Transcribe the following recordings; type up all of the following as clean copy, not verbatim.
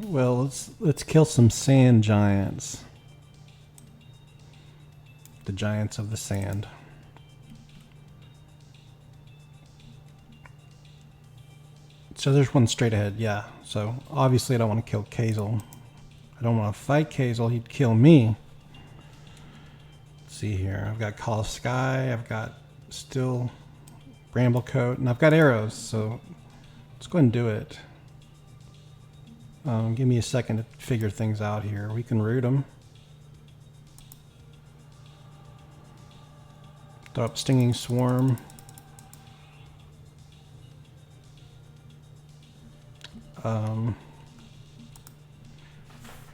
Well, let's kill some sand giants. The giants of the sand. So there's one straight ahead, yeah. So obviously I don't want to kill Kazel. I don't want to fight Kazel, he'd kill me. Let's see here, I've got Call of Sky, I've got still Bramblecoat, and I've got arrows, so let's go ahead and do it. Give me a second to figure things out here. We can root them. Throw up Stinging Swarm.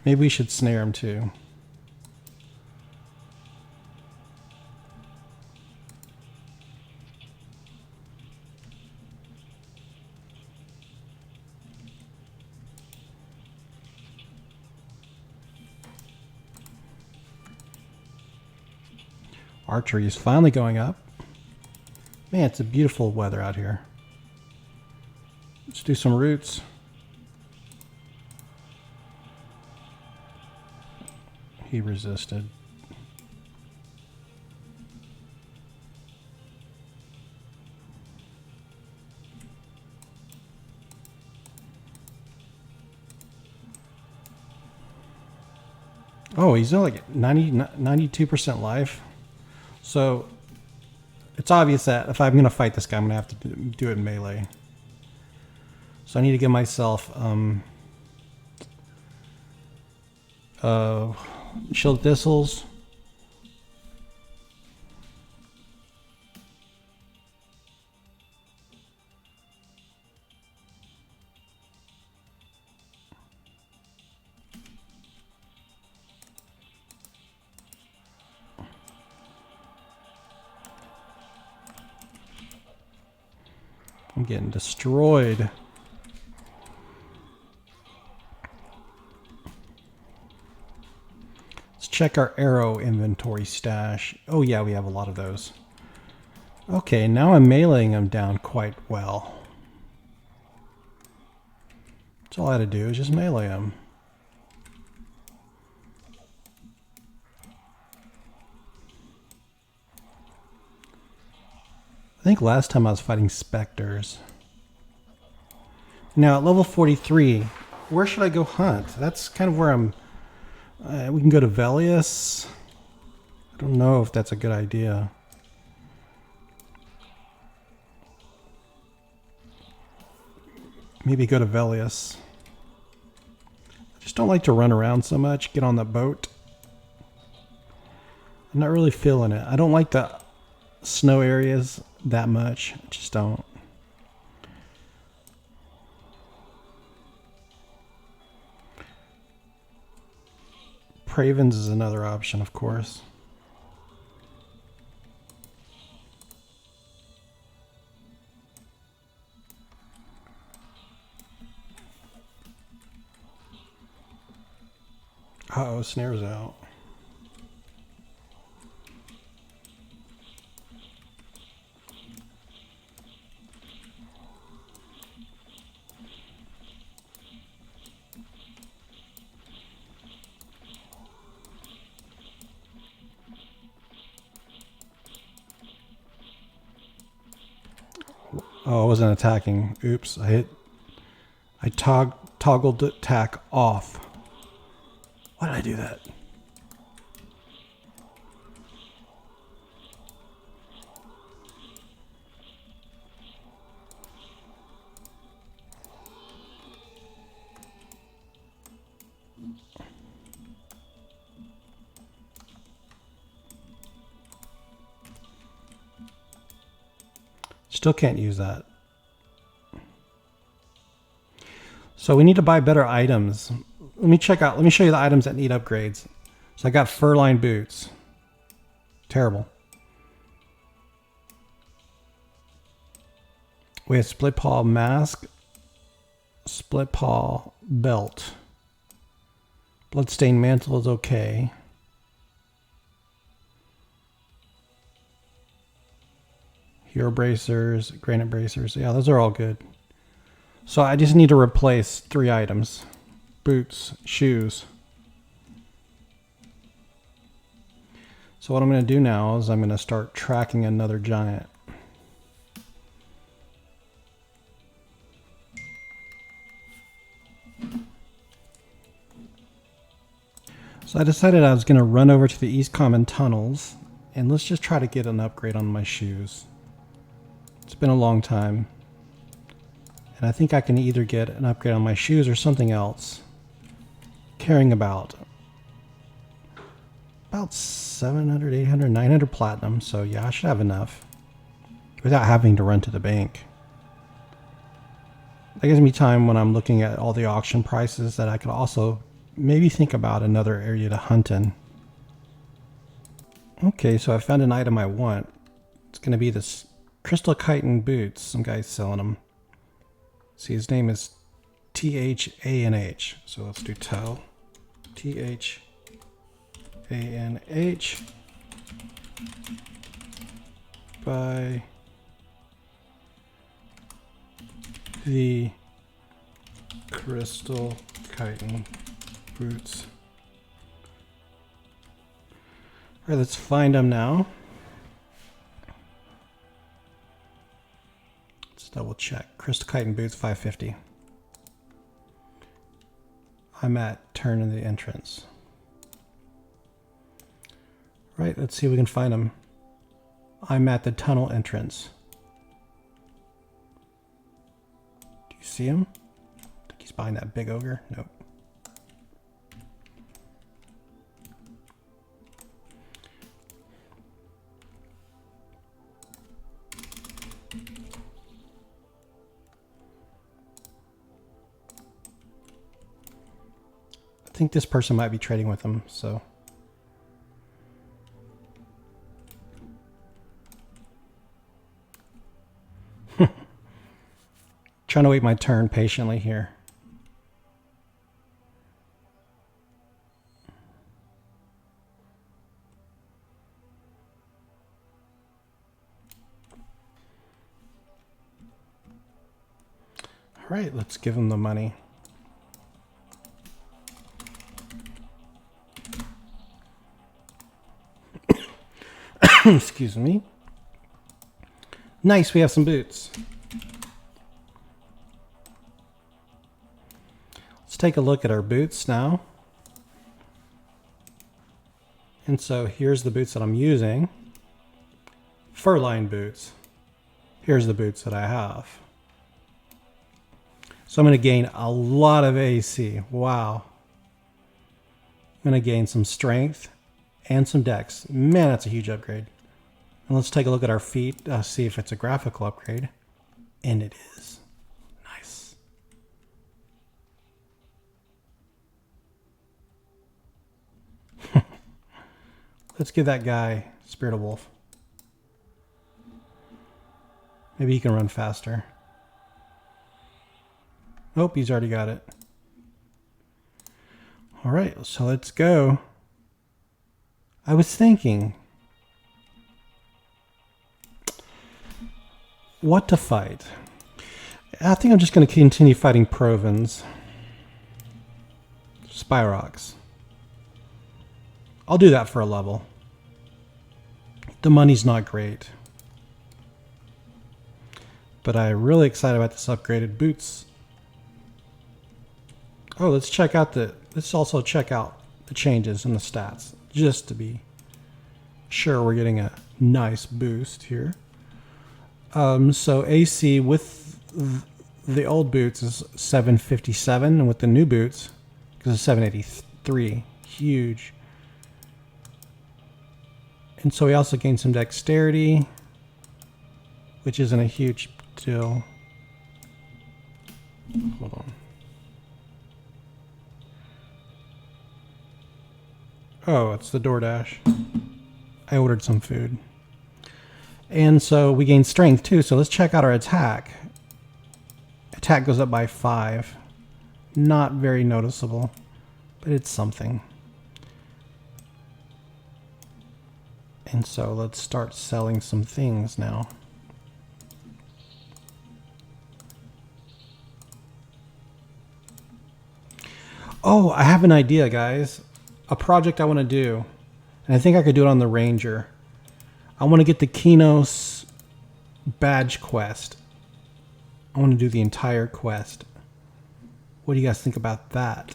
Maybe we should snare him too. Archery is finally going up. Man, it's a beautiful weather out here. Let's do some roots. He resisted. Oh, he's only like 92% life. So it's obvious that if I'm going to fight this guy, I'm going to have to do it in melee. So I need to give myself Shield Thistles. I'm getting destroyed. Let's check our arrow inventory stash. Oh yeah, we have a lot of those. Okay, now I'm meleeing them down quite well. That's all I had to do is just melee them. I think last time I was fighting specters. Now at level 43, where should I go hunt? That's kind of where I'm... we can go to Velius. I don't know if that's a good idea. Maybe go to Velius. I just don't like to run around so much, get on the boat. I'm not really feeling it. I don't like the snow areas that much. I just don't. Pravens is another option, of course. Uh-oh, snare's out. Oh, I wasn't attacking. Oops, I toggled attack off. Why did I do that? Still can't use that. So we need to buy better items. Let me show you the items that need upgrades. So I got fur-lined boots. Terrible. We have split paw mask, split paw belt. Bloodstained mantle is okay. Hero bracers, granite bracers. Yeah, those are all good. So I just need to replace 3 items. boots, shoes. So what I'm going to do now is I'm going to start tracking another giant. So I decided I was going to run over to the East Common tunnels and let's just try to get an upgrade on my shoes. It's been a long time. And I think I can either get an upgrade on my shoes or something else. Caring about 700, 800, 900 platinum. So yeah, I should have enough without having to run to the bank. That gives me time when I'm looking at all the auction prices that I could also maybe think about another area to hunt in. Okay, so I found an item I want. It's going to be this crystal chitin boots. Some guy's selling them. See, his name is THANH. So let's do THANH. By the crystal chitin boots. All right, let's find them now. Let's double check. Crystal chitin boots, 550. I'm at turn in the entrance. Right, let's see if we can find them. I'm at the tunnel entrance. Do you see him? I think he's behind that big ogre. Nope. I think this person might be trading with him, so. Trying to wait my turn patiently here. All right, let's give him the money. Excuse me. Nice, we have some boots. Let's take a look at our boots now. And so here's the boots that I'm using. Fur-lined boots. Here's the boots that I have. So I'm going to gain a lot of AC. Wow. I'm going to gain some strength and some dex. Man, that's a huge upgrade. And let's take a look at our feet, see if it's a graphical upgrade. And it is. Nice. Let's give that guy Spirit of Wolf. Maybe he can run faster. Nope, he's already got it. All right, so let's go. I was thinking what to fight. I think I'm just going to continue fighting Provins. Spyrox. I'll do that for a level. The money's not great. But I'm really excited about this upgraded boots. Oh, let's also check out the changes in the stats, just to be sure we're getting a nice boost here. So AC with the old boots is 757, and with the new boots, because it's 783, huge. And so we also gained some dexterity, which isn't a huge deal. Hold on. Oh, it's the DoorDash. I ordered some food. And so we gain strength too. So let's check out our attack. Attack goes up by 5. Not very noticeable, but it's something. And so let's start selling some things now. Oh, I have an idea, guys. A project I want to do. And I think I could do it on the Ranger. I want to get the Kinos badge quest. I want to do the entire quest. What do you guys think about that?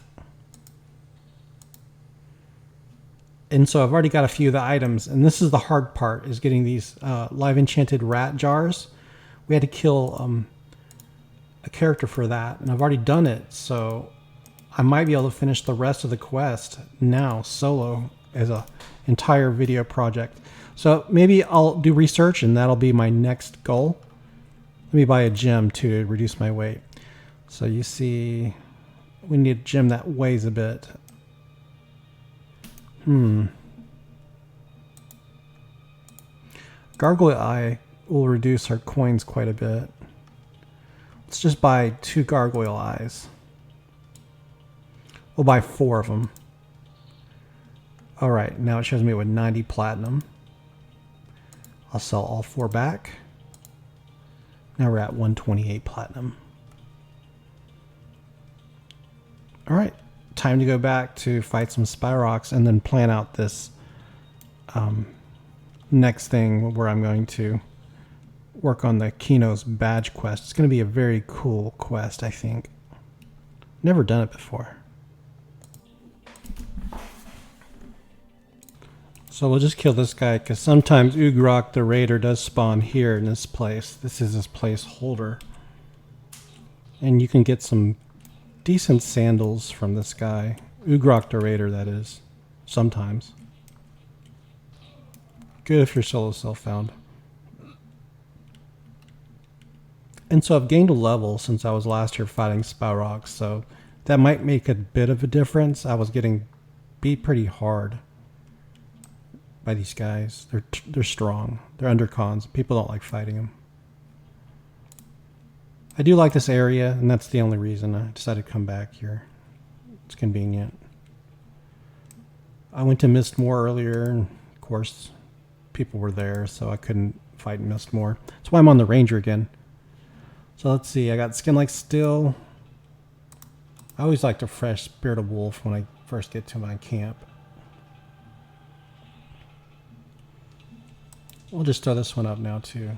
And so I've already got a few of the items, and this is the hard part, is getting these live enchanted rat jars. We had to kill a character for that, and I've already done it, so I might be able to finish the rest of the quest now solo as a entire video project. So maybe I'll do research, and that'll be my next goal. Let me buy a gem too to reduce my weight. So you see, we need a gem that weighs a bit. Gargoyle Eye will reduce our coins quite a bit. Let's just buy 2 Gargoyle Eyes. We'll buy 4 of them. Alright, now it shows me with 90 platinum. I'll sell all 4 back. Now we're at 128 platinum. Alright, time to go back to fight some Spyrox and then plan out this next thing where I'm going to work on the Kino's badge quest. It's going to be a very cool quest, I think. Never done it before. So we'll just kill this guy because sometimes Ugrok the Raider does spawn here in this place. This is his placeholder. And you can get some decent sandals from this guy. Ugrok the Raider, that is. Sometimes. Good if your solo self found. And so I've gained a level since I was last here fighting Spyrox, so that might make a bit of a difference. I was getting beat pretty hard by these guys. They're strong. They're undercons. People don't like fighting them. I do like this area, and that's the only reason I decided to come back here. It's convenient. I went to Mistmoor earlier, and of course, people were there, so I couldn't fight in Mistmoor. That's why I'm on the Ranger again. So let's see, I got Skin Like Steel. I always like to fresh Spirit of Wolf when I first get to my camp. We'll just throw this one up now too.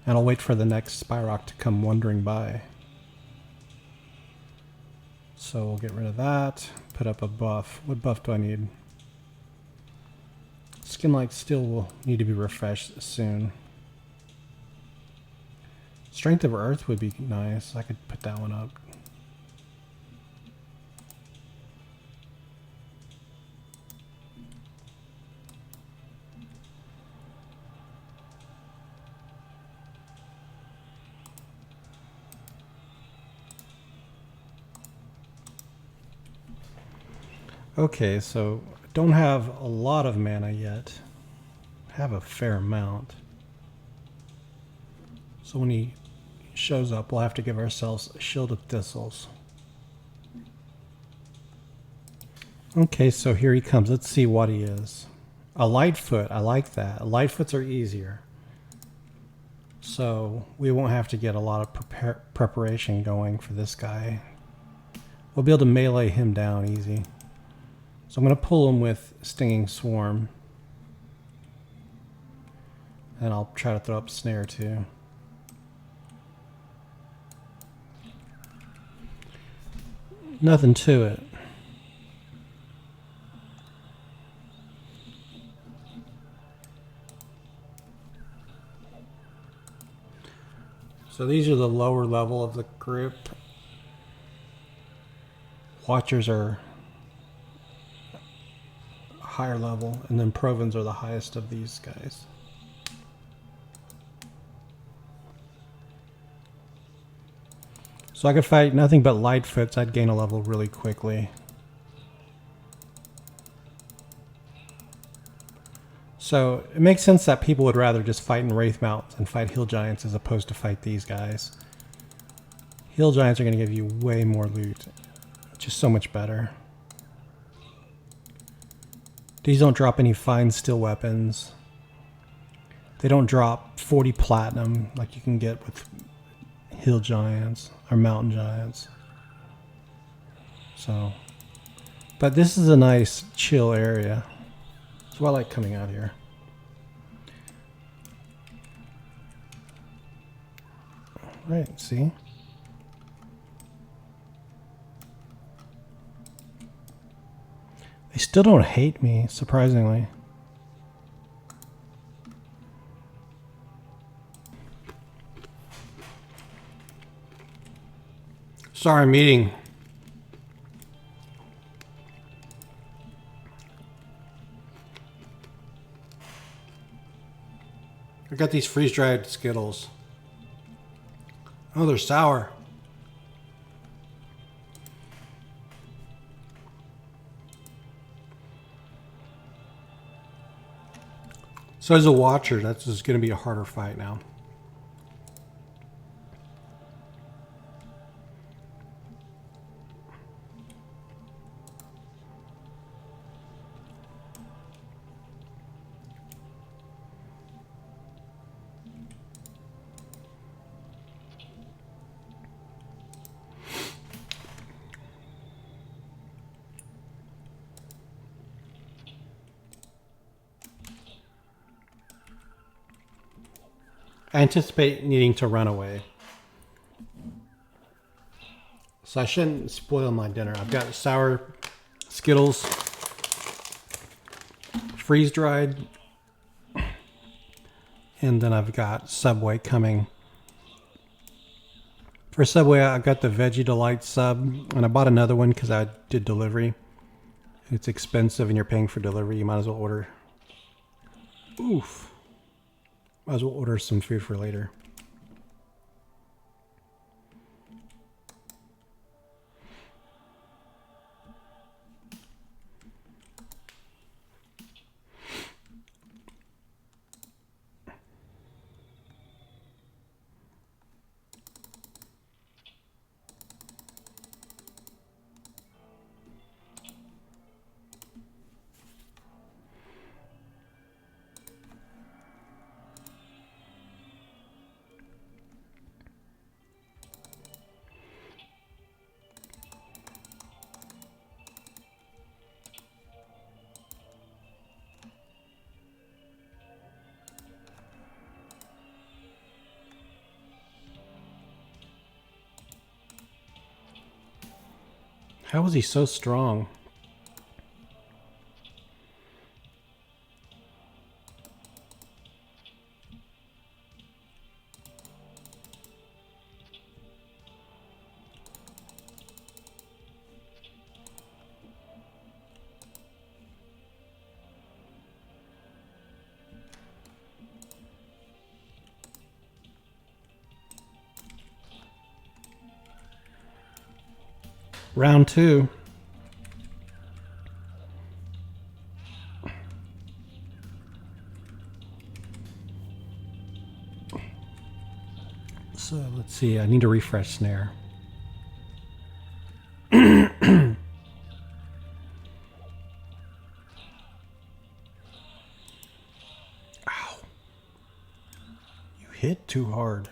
And I'll wait for the next Spyrock to come wandering by. So we'll get rid of that, put up a buff. What buff do I need? Skin Like Steel will need to be refreshed soon. Strength of Earth would be nice. I could put that one up. Okay, so don't have a lot of mana yet. Have a fair amount. So when he shows up, we'll have to give ourselves a Shield of Thistles. Okay, so here he comes. Let's see what he is. A Lightfoot, I like that. Lightfoots are easier. So we won't have to get a lot of preparation going for this guy. We'll be able to melee him down easy. So I'm going to pull him with Stinging Swarm. And I'll try to throw up Snare too. Nothing to it. So these are the lower level of the group. Watchers are higher level, and then Provins are the highest of these guys. So I could fight nothing but Lightfoots. I'd gain a level really quickly. So it makes sense that people would rather just fight in Wraith Mounts and fight Hill Giants as opposed to fight these guys. Hill Giants are going to give you way more loot. Just so much better. These don't drop any fine steel weapons. They don't drop 40 platinum like you can get with Hill Giants or Mountain Giants. So, but this is a nice chill area. So I like coming out here. Right, see? They still don't hate me, surprisingly. Sorry, I'm eating. I got these freeze-dried Skittles. Oh, they're sour. So as a watcher, that's just going to be a harder fight now. I anticipate needing to run away. So I shouldn't spoil my dinner. I've got sour Skittles, freeze-dried, and then I've got Subway coming. For Subway, I got the Veggie Delight sub, and I bought another one because I did delivery. It's expensive and you're paying for delivery. You might as well order. Oof. Might as well order some food for later. How is he so strong? Round two. So let's see, I need to refresh snare. Ow. You hit too hard.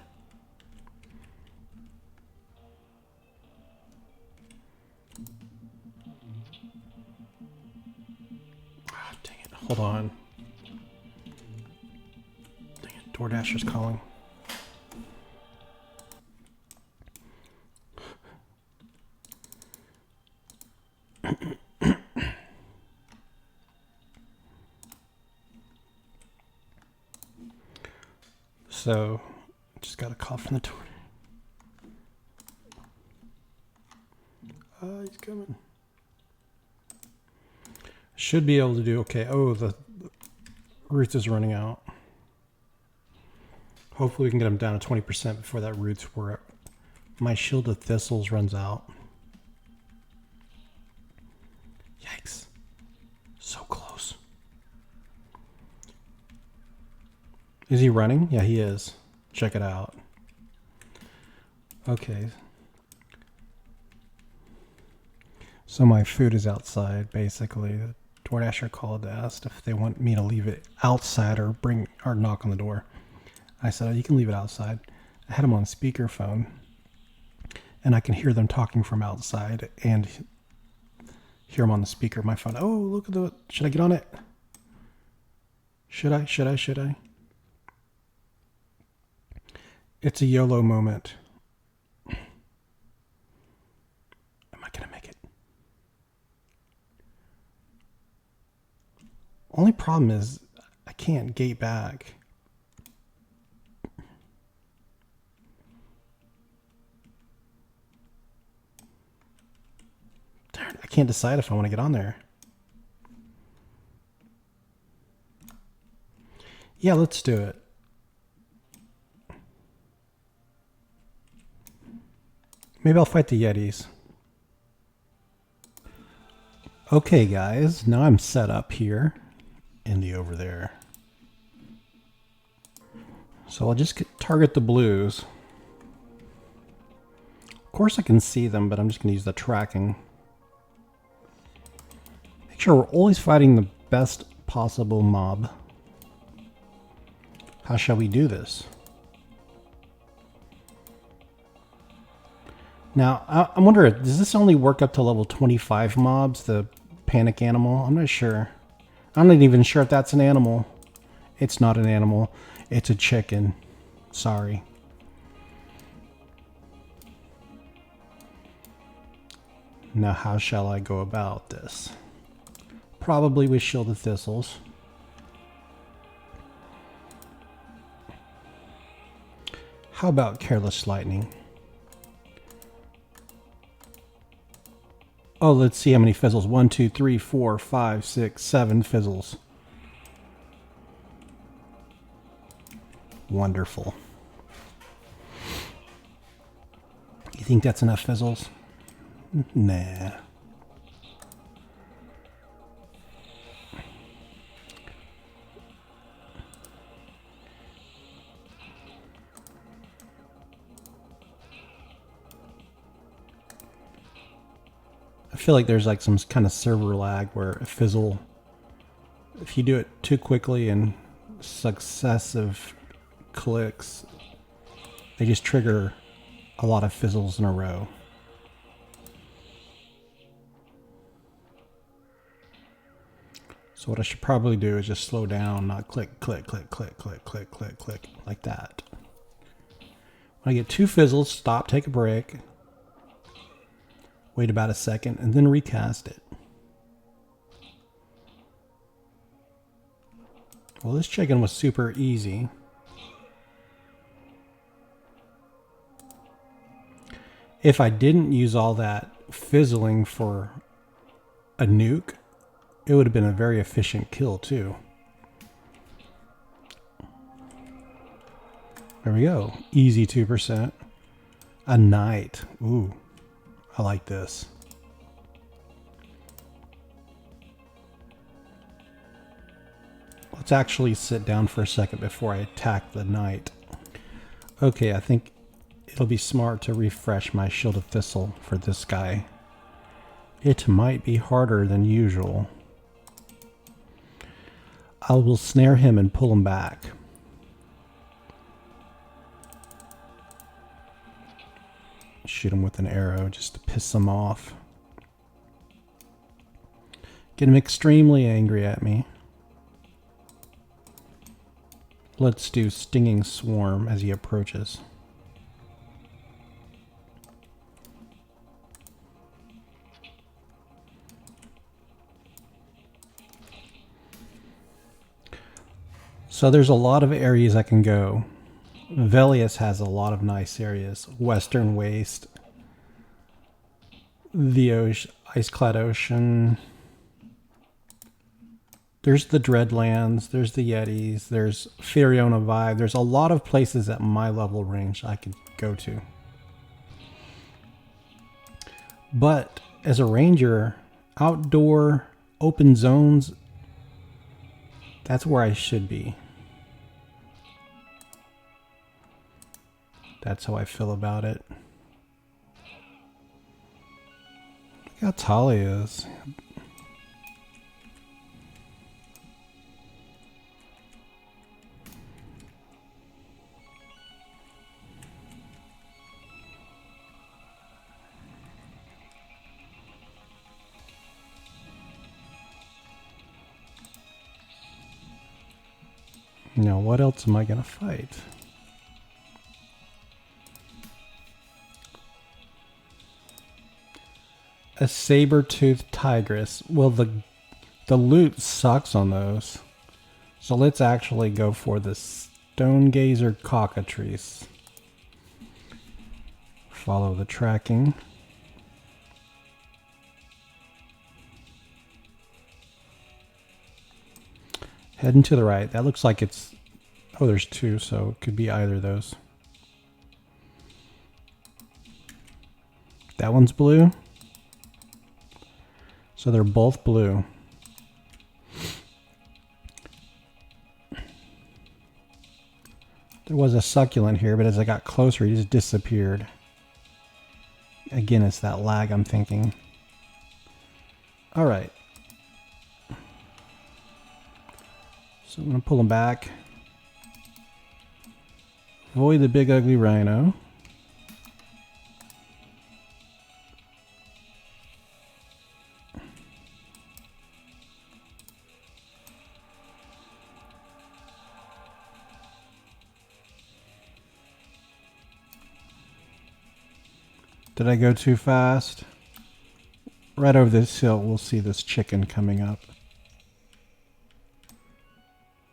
Ah, dang it. Hold on. Dang it, DoorDasher's calling. So, just got a call from the door. He's coming. Should be able to do okay. Oh, the roots is running out. Hopefully we can get them down to 20% before that roots were. My shield of thistles runs out. Yikes. So close. Is he running? Yeah, he is. Check it out. Okay. So my food is outside, basically. The DoorDasher called, asked if they want me to leave it outside or knock on the door. I said, oh, you can leave it outside. I had them on speakerphone, and I can hear them talking from outside, and Hear him on the speaker of my phone. Oh, look at the... Should I get on it? Should I? It's a YOLO moment. Am I going to make it? Only problem is I can't gate back. Darn, I can't decide if I want to get on there. Yeah, let's do it. Maybe I'll fight the Yetis. Okay, guys, now I'm set up here in the Overthere. So I'll just target the blues. Of course I can see them, but I'm just going to use the tracking. Make sure we're always fighting the best possible mob. How shall we do this? Now, I'm wondering, does this only work up to level 25 mobs, the panic animal? I'm not sure. I'm not even sure if that's an animal. It's not an animal. It's a chicken. Sorry. Now, how shall I go about this? Probably with Shield of Thistles. How about Careless Lightning? Oh, let's see how many fizzles. 1, 2, 3, 4, 5, 6, 7 fizzles. Wonderful. You think that's enough fizzles? Nah. I feel like there's like some kind of server lag where a fizzle, if you do it too quickly and successive clicks, they just trigger a lot of fizzles in a row. So what I should probably do is just slow down, not click, click, click, click, click, click, click, click, like that. When I get 2 fizzles, stop, take a break. Wait about a second, and then recast it. Well, this chicken was super easy. If I didn't use all that fizzling for a nuke, it would have been a very efficient kill, too. There we go. Easy 2%. A knight. Ooh. I like this. Let's actually sit down for a second before I attack the knight. Okay, I think it'll be smart to refresh my Shield of Thistle for this guy. It might be harder than usual. I will snare him and pull him back. Shoot him with an arrow just to piss him off. Get him extremely angry at me. Let's do Stinging Swarm as he approaches. So there's a lot of areas I can go. Velius has a lot of nice areas. Western Waste, the Ice-clad Ocean. There's the Dreadlands, there's the Yetis, there's Furiona Vibe. There's a lot of places at my level range I could go to. But as a ranger, outdoor open zones, that's where I should be. That's how I feel about it. Look how tall he is. Now, what else am I going to fight? A saber-toothed tigress. Well, the loot sucks on those. So let's actually go for the stone gazer cockatrice. Follow the tracking. Heading to the right. That looks like it's... Oh, there's two, so it could be either of those. That one's blue. So they're both blue. There was a succulent here, but as I got closer, he just disappeared. Again, it's that lag I'm thinking. All right. So I'm going to pull him back. Avoid the big ugly rhino. Did I go too fast? Right over this hill, we'll see this chicken coming up.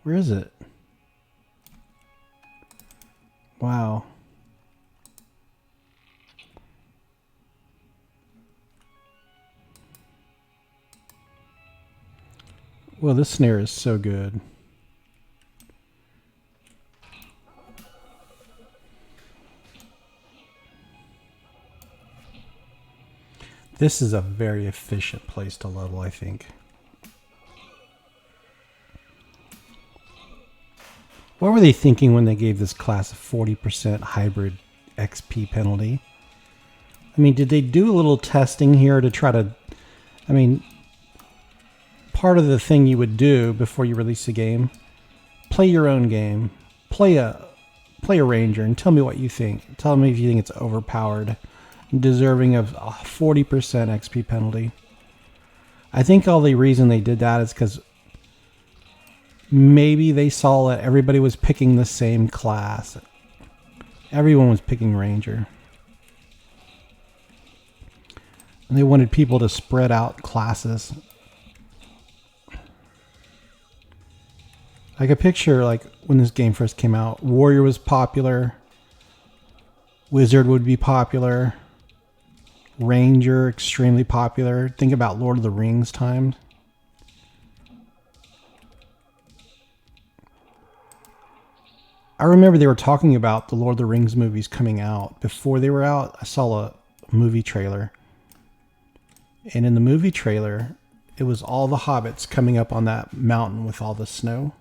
Where is it? Wow. Well, this snare is so good. This is a very efficient place to level, I think. What were they thinking when they gave this class a 40% hybrid XP penalty? I mean, did they do a little testing here to try to... I mean, part of the thing you would do before you release a game, play your own game, play a ranger, and tell me what you think. Tell me if you think it's overpowered, deserving of a 40% XP penalty. I think all the reason they did that is because maybe they saw that everybody was picking the same class. Everyone was picking ranger. And they wanted people to spread out classes. I could picture, like, when this game first came out, warrior was popular, wizard would be popular, ranger extremely popular. Think about Lord of the Rings times. I remember they were talking about the Lord of the Rings movies coming out. Before they were out, I saw a movie trailer. And in the movie trailer, it was all the hobbits coming up on that mountain with all the snow.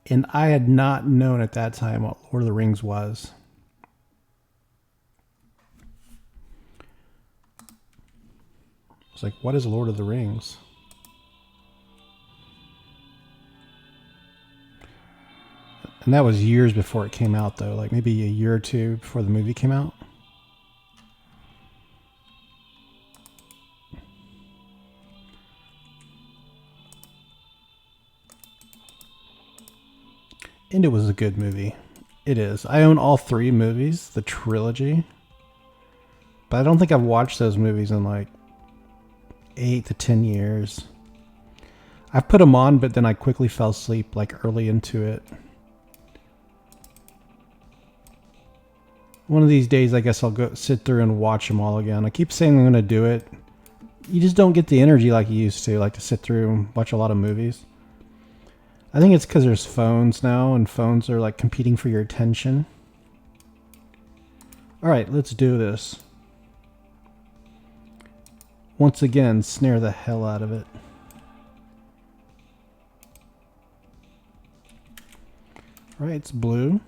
And I had not known at that time what Lord of the Rings was. I was like, what is Lord of the Rings? And that was years before it came out, though. Like maybe a year or two before the movie came out. And it was a good movie. It is. I own all three movies, the trilogy. But I don't think I've watched those movies in like 8 to 10 years. I've put them on, but then I quickly fell asleep like early into it. One of these days, I guess I'll go sit through and watch them all again. I keep saying I'm going to do it. You just don't get the energy like you used to, like to sit through and watch a lot of movies. I think it's because there's phones now, and phones are like competing for your attention. All right, let's do this. Once again, snare the hell out of it. All right, it's blue.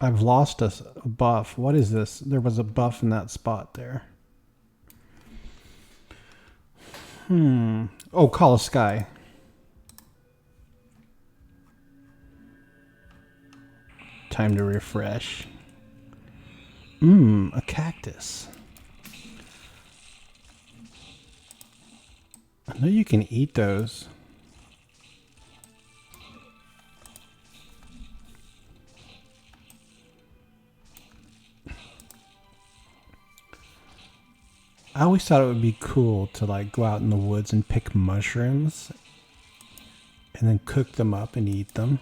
I've lost a buff. What is this? There was a buff in that spot there. Oh, Call of Sky. Time to refresh. A cactus. I know you can eat those. I always thought it would be cool to like go out in the woods and pick mushrooms and then cook them up and eat them.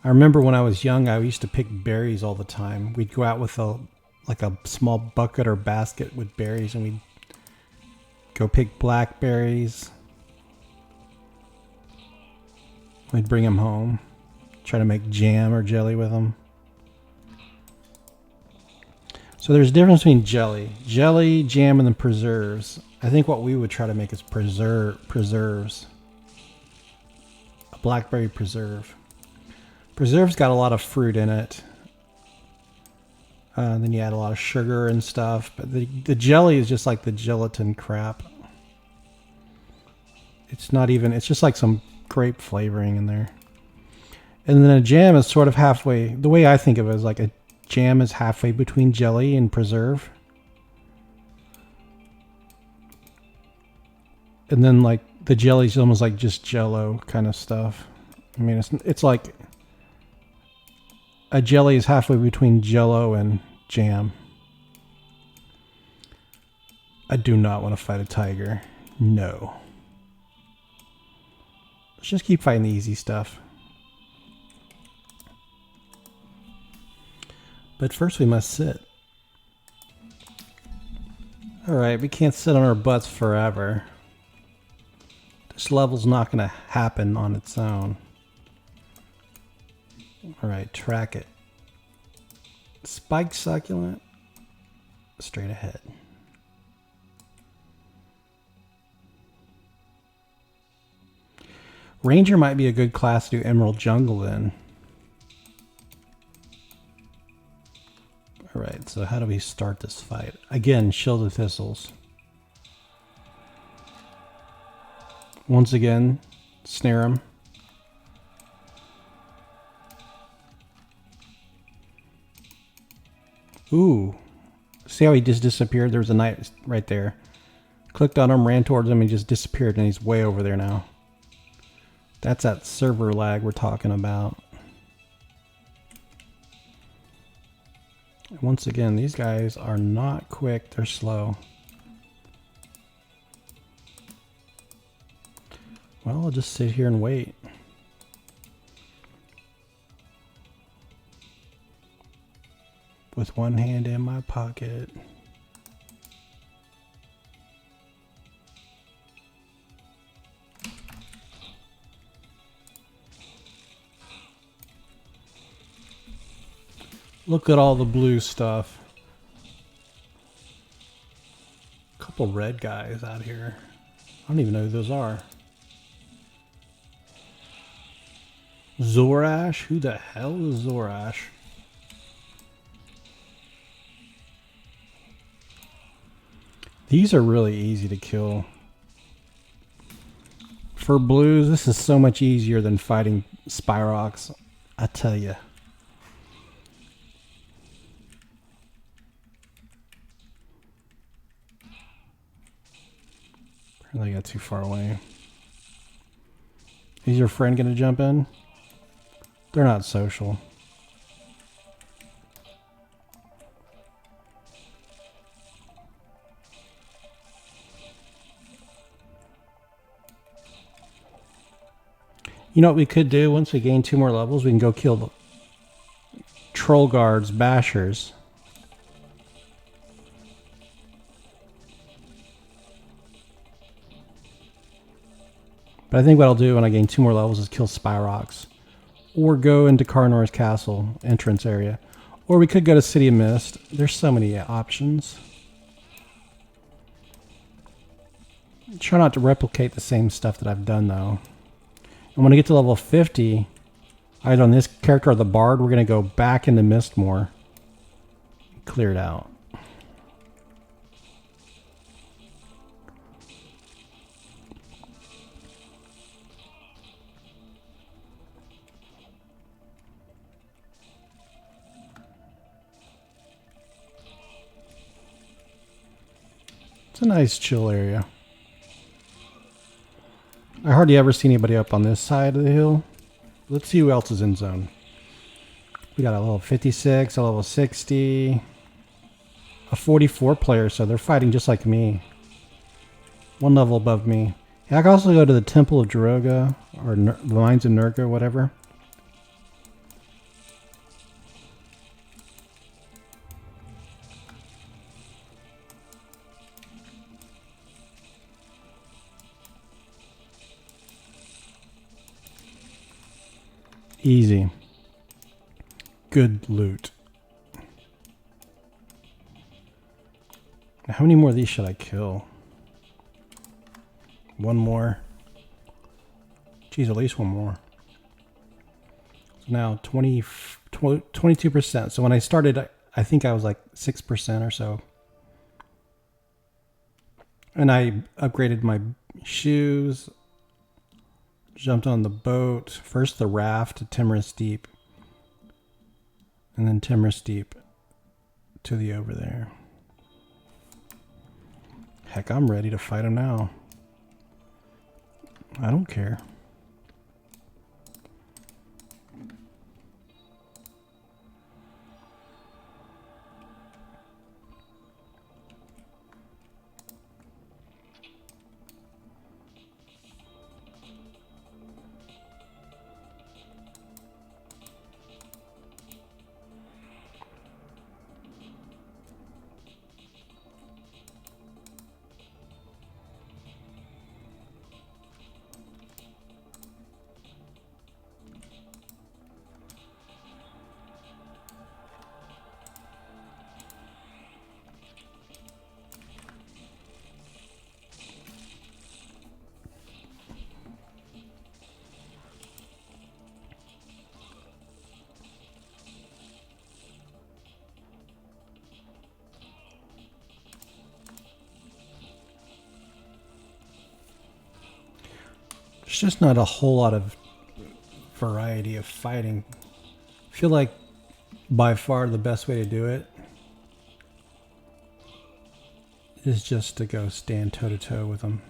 I remember when I was young, I used to pick berries all the time. We'd go out with a small bucket or basket with berries, and we'd go pick blackberries. We'd bring them home, try to make jam or jelly with them. So there's a difference between jelly, jam, and then preserves. I think what we would try to make is preserves. A blackberry preserve. Preserve's got a lot of fruit in it. Then you add a lot of sugar and stuff. But the jelly is just like the gelatin crap. It's not even, it's just like some grape flavoring in there. And then a jam is sort of halfway. The way I think of it is like a jam is halfway between jelly and preserve. And then like the jelly is almost like just jello kind of stuff. I mean, it's like a jelly is halfway between jello and jam. I do not want to fight a tiger. No. Let's just keep fighting the easy stuff. But first we must sit. Alright, we can't sit on our butts forever. This level's not going to happen on its own. Alright, track it. Spiked succulent. Straight ahead. Ranger might be a good class to do Emerald Jungle in. Alright, so how do we start this fight? Again, Shielded Thistles. Once again, snare him. Ooh. See how he just disappeared? There was a knight right there. Clicked on him, ran towards him, and he just disappeared, and he's way over there now. That's that server lag we're talking about. Once again, these guys are not quick, they're slow. Well, I'll just sit here and wait. With one hand in my pocket. Look at all the blue stuff. A couple red guys out here. I don't even know who those are. Zorash? Who the hell is Zorash? These are really easy to kill. For blues, this is so much easier than fighting Spyrox, I tell you. They got too far away. Is your friend going to jump in? They're not social. You know what we could do once we gain 2 more levels? We can go kill the Troll Guards, Bashers. But I think what I'll do when I gain 2 more levels is kill Spyrox. Or go into Carnor's Castle entrance area. Or we could go to City of Mist. There's so many options. Try not to replicate the same stuff that I've done though. And when I get to level 50, either on this character or the Bard, we're going to go back into Mist more. Clear it out. It's a nice chill area. I hardly ever see anybody up on this side of the hill. Let's see who else is in zone. We got a level 56, a level 60, a 44 player, so they're fighting just like me. One level above me. Yeah, I can also go to the Temple of Droga, or the Mines of Nurga, whatever. Easy. Good loot. How many more of these should I kill? One more. Geez, at least one more. So now 22%. So when I started, I think I was like 6% or so. And I upgraded my shoes. Jumped on the boat. First the raft to Timorous Deep. And then Timorous Deep to the Overthere. Heck, I'm ready to fight him now. I don't care. There's just not a whole lot of variety of fighting. I feel like by far the best way to do it is just to go stand toe-to-toe with them.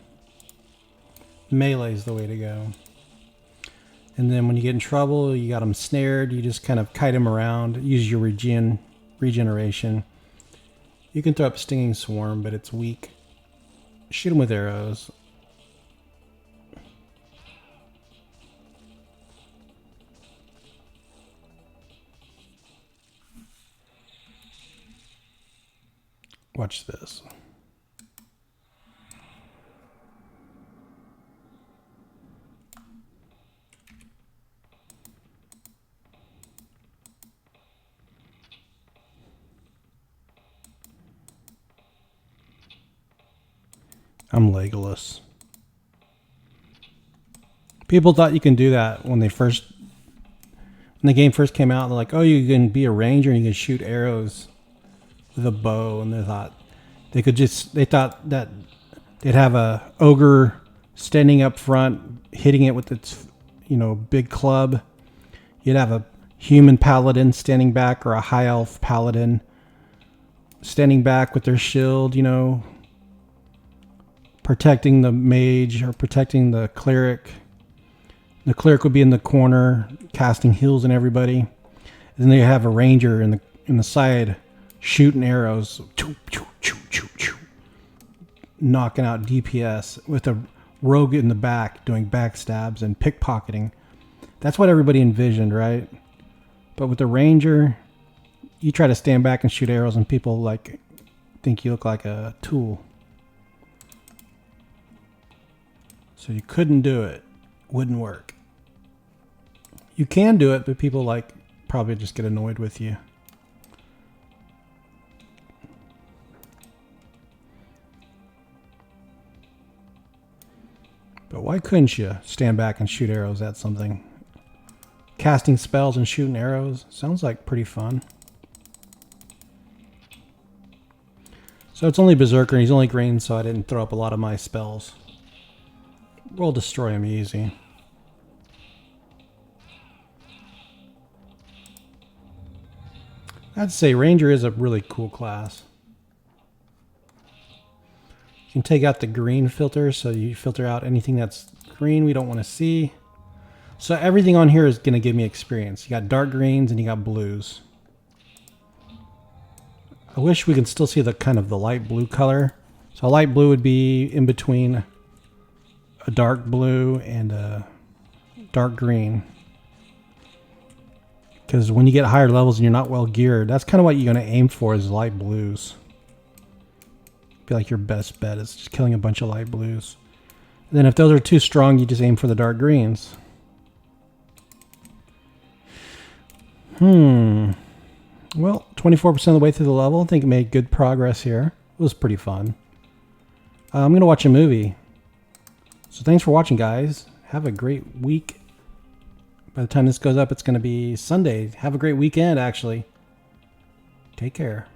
Melee is the way to go. And then when you get in trouble, you got them snared, you just kind of kite them around, use your regeneration. You can throw up Stinging Swarm, but it's weak. Shoot them with arrows. Watch this. I'm Legolas. People thought you can do that when the game first came out. They're like, oh, you can be a ranger and you can shoot arrows with a bow, and they thought that they'd have a ogre standing up front, hitting it with its, big club. You'd have a human paladin standing back, or a high elf paladin standing back with their shield, protecting the mage or protecting the cleric. The cleric would be in the corner casting heals on everybody. And then they have a ranger in the side shooting arrows, knocking out DPS, with a rogue in the back doing backstabs and pickpocketing. That's what everybody envisioned, right? But with the ranger, you try to stand back and shoot arrows and people think you look like a tool. So you couldn't do it. Wouldn't work. You can do it, but people probably just get annoyed with you. But why couldn't you stand back and shoot arrows at something? Casting spells and shooting arrows sounds like pretty fun. So it's only Berserker and he's only green, so I didn't throw up a lot of my spells. We'll destroy him easy. I'd say Ranger is a really cool class. can take out the green filter, so you filter out anything that's green we don't want to see. So everything on here is going to give me experience. You got dark greens and you got blues. I wish we could still see the kind of the light blue color. So a light blue would be in between a dark blue and a dark green. Because when you get higher levels and you're not well geared, that's kind of what you're going to aim for, is light blues. Be like your best bet is just killing a bunch of light blues. And then if those are too strong, you just aim for the dark greens. Well, 24% of the way through the level. I think it made good progress here. It was pretty fun. I'm going to watch a movie. So thanks for watching, guys. Have a great week. By the time this goes up, it's going to be Sunday. Have a great weekend, actually. Take care.